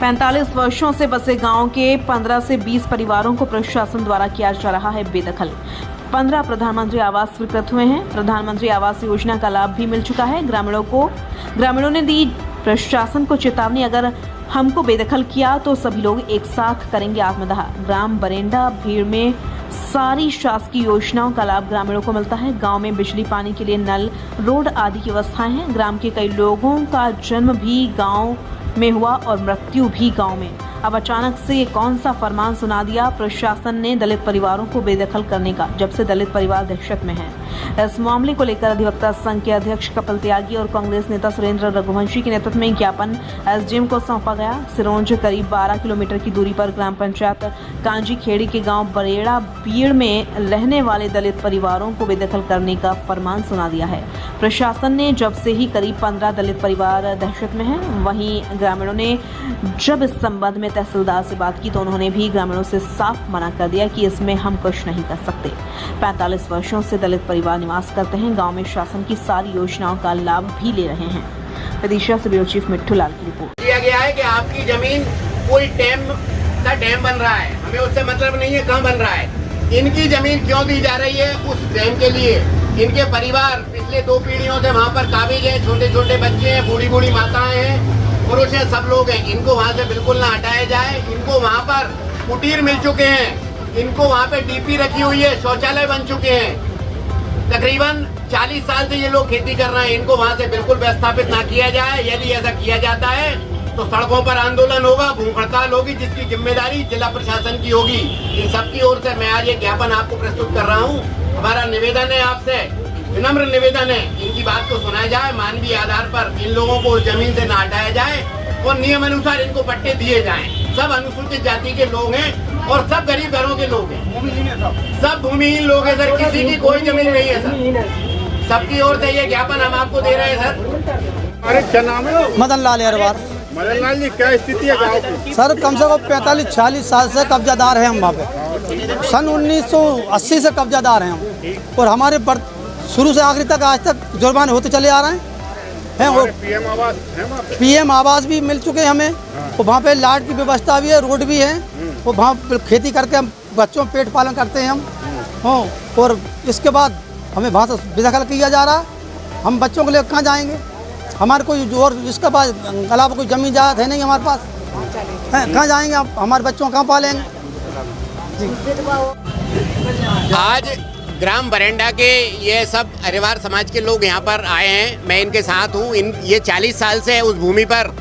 45 वर्षों से बसे गांव के 15 से 20 परिवारों को प्रशासन द्वारा किया जा रहा है बेदखल। 15 प्रधानमंत्री आवास स्वीकृत हुए हैं। प्रधानमंत्री आवास योजना का लाभ भी मिल चुका है। ग्रामीणों ने दी प्रशासन को चेतावनी, अगर हमको बेदखल किया तो सभी लोग एक साथ करेंगे आत्मदाह। ग्राम बरेंडा भीड़ में सारी शासकीय योजनाओं का लाभ ग्रामीणों को मिलता है। गांव में बिजली, पानी के लिए नल, रोड आदि की व्यवस्थाएं हैं। ग्राम के कई लोगों का जन्म भी गांव में हुआ और मृत्यु भी गांव में। अब अचानक से ये कौन सा फरमान सुना दिया प्रशासन ने दलित परिवारों को बेदखल करने का, जब से दलित परिवार दहशत में है। इस मामले को लेकर अधिवक्ता संघ के अध्यक्ष कपिल त्यागी और कांग्रेस नेता सुरेंद्र रघुवंशी के नेतृत्व में ज्ञापन एसडीएम को सौंपा गया। सिरोंज करीब 12 किलोमीटर की दूरी पर ग्राम पंचायत कांजी खेड़ी के गांव बरेड़ा बीड़ में रहने वाले दलित परिवारों को बेदखल करने का फरमान सुना दिया है प्रशासन ने, जब से ही करीब 15 दलित परिवार दहशत में हैं। वहीं ग्रामीणों ने जब इस संबंध में तहसीलदार से बात की तो उन्होंने भी ग्रामीणों से साफ मना कर दिया कि इसमें हम कुछ नहीं कर सकते। 45 वर्षों से दलित परिवार निवास करते हैं। गांव में शासन की सारी योजनाओं का लाभ भी ले रहे हैं। विदिशा से ब्यूरो चीफ मिट्ठू लाल की रिपोर्ट। दिया गया है कि आपकी जमीन कोई डैम का डैम बन रहा है, हमें उससे मतलब नहीं है कहाँ बन रहा है। इनकी जमीन क्यों दी जा रही है? उस डैम के लिए। इनके परिवार पिछले 2 पीढ़ियों से वहाँ पर काबिज है, छोटे छोटे बच्चे हैं, बूढ़ी बूढ़ी माताएं हैं, पुरुष हैं, सब लोग हैं। इनको वहाँ से बिल्कुल ना हटाया जाए। इनको वहाँ पर कुटीर मिल चुके हैं, इनको वहाँ पे डीपी रखी हुई है, शौचालय बन चुके हैं। तकरीबन 40 साल से ये लोग खेती कर रहे हैं। इनको वहाँ से बिल्कुल विस्थापित ना किया जाए। यदि ऐसा किया जाता है तो सड़कों पर आंदोलन होगा, भूख हड़ताल होगी, जिसकी जिम्मेदारी जिला प्रशासन की होगी। इन सबकी ओर से मैं आज ये ज्ञापन आपको प्रस्तुत कर रहा हूँ। हमारा निवेदन है आपसे, विनम्र निवेदन है, इनकी बात को सुना जाए। मानवीय आधार पर इन लोगों को जमीन से न हटाया जाए और नियम अनुसार इनको पट्टे दिए जाएं। सब अनुसूचित जाति के लोग हैं और सब गरीब घरों के लोग हैं, सब भूमिहीन लोग हैं सर, किसी की कोई जमीन नहीं है सर। सबकी ओर से ये ज्ञापन हम आपको दे रहे हैं सर। अरे क्या नाम है? मदन लाल अरवार। मदन लाल जी, क्या स्थिति है गाँव की? सर कम से कम 45-46 साल से कब्जादार हैं हम वहाँ पे। सन 1980 से कब्जादार हैं हम, और हमारे शुरू से आखिरी तक आज तक जुर्माने होते चले आ रहे हैं। वो पीएम आवास है वहाँ पे? पीएम आवास भी मिल चुके हैं हमें। और वहाँ पे लाइट की व्यवस्था भी है, रोड भी है। वो वहाँ खेती करके हम बच्चों पेट पालन करते हैं हम। हाँ, और इसके बाद हमें वहाँ से बेदखल किया जा रहा है। हम बच्चों को लेकर कहाँ जाएंगे? हमारे कोई और इसके पास अलावा कोई जमीन जायदाद है नहीं हमारे पास, कहाँ जाएंगे? हमारे बच्चों को कहाँ पालेंगे? आज ग्राम बरेंडा के ये सब अरिवार समाज के लोग यहाँ पर आए हैं, मैं इनके साथ हूँ। ये 40 साल से उस भूमि पर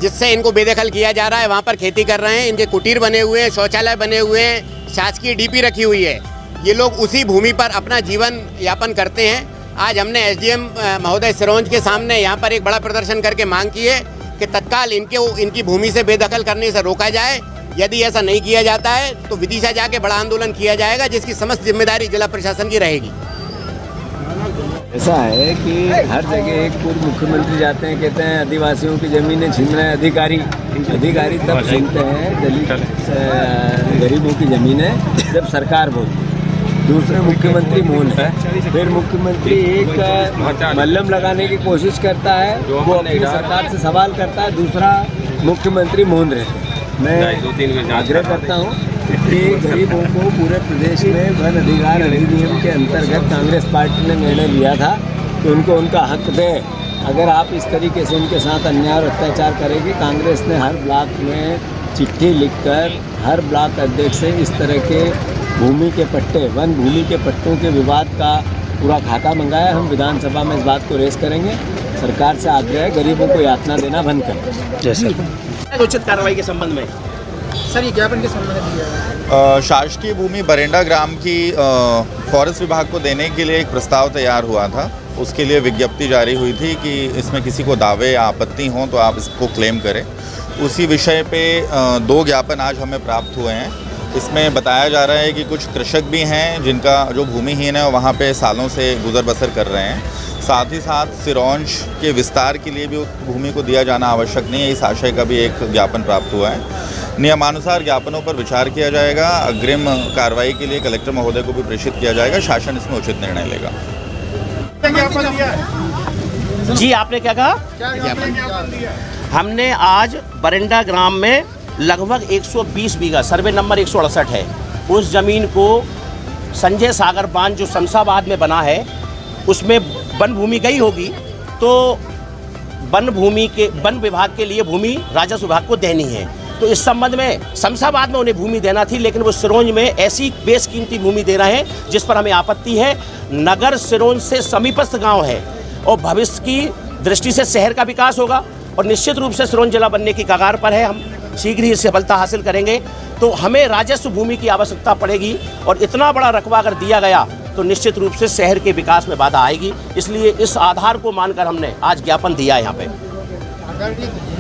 जिससे इनको बेदखल किया जा रहा है वहाँ पर खेती कर रहे हैं। इनके कुटीर बने हुए हैं, शौचालय बने हुए हैं, शासकीय डीपी रखी हुई है। ये लोग उसी भूमि पर अपना जीवन यापन करते हैं। आज हमने एसडीएम महोदय सिरोंज के सामने यहाँ पर एक बड़ा प्रदर्शन करके मांग की है कि तत्काल इनकी भूमि से बेदखल करने से रोका जाए। यदि ऐसा नहीं किया जाता है तो विदिशा जाके बड़ा आंदोलन किया जाएगा, जिसकी समस्त जिम्मेदारी जिला प्रशासन की रहेगी। ऐसा है कि हर जगह एक पूर्व मुख्यमंत्री जाते हैं, कहते हैं आदिवासियों की ज़मीनें छीन रहे हैं अधिकारी तब छीनते हैं दलित गरीबों की ज़मीनें जब सरकार बोलती है। दूसरे मुख्यमंत्री मौन है, फिर मुख्यमंत्री एक मल्लम लगाने की कोशिश करता है, वो अपनी सरकार से सवाल करता है, दूसरा मुख्यमंत्री मौन रहते हैं। मैं आग्रह करता हूँ कि गरीबों को पूरे प्रदेश में वन अधिकार अधिनियम के अंतर्गत कांग्रेस पार्टी ने निर्णय लिया था कि उनको उनका हक दें। अगर आप इस तरीके से उनके साथ अन्याय और अत्याचार करेंगे, कांग्रेस ने हर ब्लॉक में चिट्ठी लिखकर हर ब्लॉक अध्यक्ष से इस तरह के भूमि के पट्टे, वन भूमि के पट्टों के विवाद का पूरा खाका मंगाया। हम विधानसभा में इस बात को रेस करेंगे। सरकार से आग्रह है, गरीबों को यातना देना बंद करें। जैसे उचित कार्रवाई के संबंध में सर ये ज्ञापन के संबंध में शासकीय भूमि बरेंडा ग्राम की फॉरेस्ट विभाग को देने के लिए एक प्रस्ताव तैयार हुआ था। उसके लिए विज्ञप्ति जारी हुई थी कि इसमें किसी को दावे या आपत्ति हों तो आप इसको क्लेम करें। उसी विषय पे 2 ज्ञापन आज हमें प्राप्त हुए हैं। इसमें बताया जा रहा है कि कुछ कृषक भी हैं जिनका जो भूमिहीन है वहाँ पे सालों से गुजर बसर कर रहे हैं। साथ ही साथ सिरोंज के विस्तार के लिए भी उस भूमि को दिया जाना आवश्यक नहीं है, इस आशय का भी एक ज्ञापन प्राप्त हुआ है। नियमानुसार ज्ञापनों पर विचार किया जाएगा। अग्रिम कार्रवाई के लिए कलेक्टर महोदय को भी प्रेषित किया जाएगा। शासन इसमें उचित निर्णय लेगा। ज्ञापन दिया है जी, आपने क्या कहा? क्या ज्ञापन दिया है? हमने आज बरिंडा ग्राम में लगभग 120 बीघा, सर्वे नंबर 168 है, उस ज़मीन को संजय सागर बांध जो शमशाबाद में बना है उसमें वन भूमि गई होगी, तो वन विभाग के लिए भूमि राजस्व विभाग को देनी है। तो इस संबंध में शमशाबाद में उन्हें भूमि देना थी, लेकिन वो सिरोंज में ऐसी बेशकीमती भूमि दे रहे हैं जिस पर हमें आपत्ति है। नगर सिरोंज से समीपस्थ गांव है और भविष्य की दृष्टि से शहर का विकास होगा और निश्चित रूप से सिरोंज जिला बनने की कगार पर है। हम शीघ्र ही सफलता हासिल करेंगे, तो हमें राजस्व भूमि की आवश्यकता पड़ेगी और इतना बड़ा रकबा अगर दिया गया तो निश्चित रूप से शहर के विकास में बाधा आएगी। इसलिए इस आधार को मानकर हमने आज ज्ञापन दिया है यहाँ पे।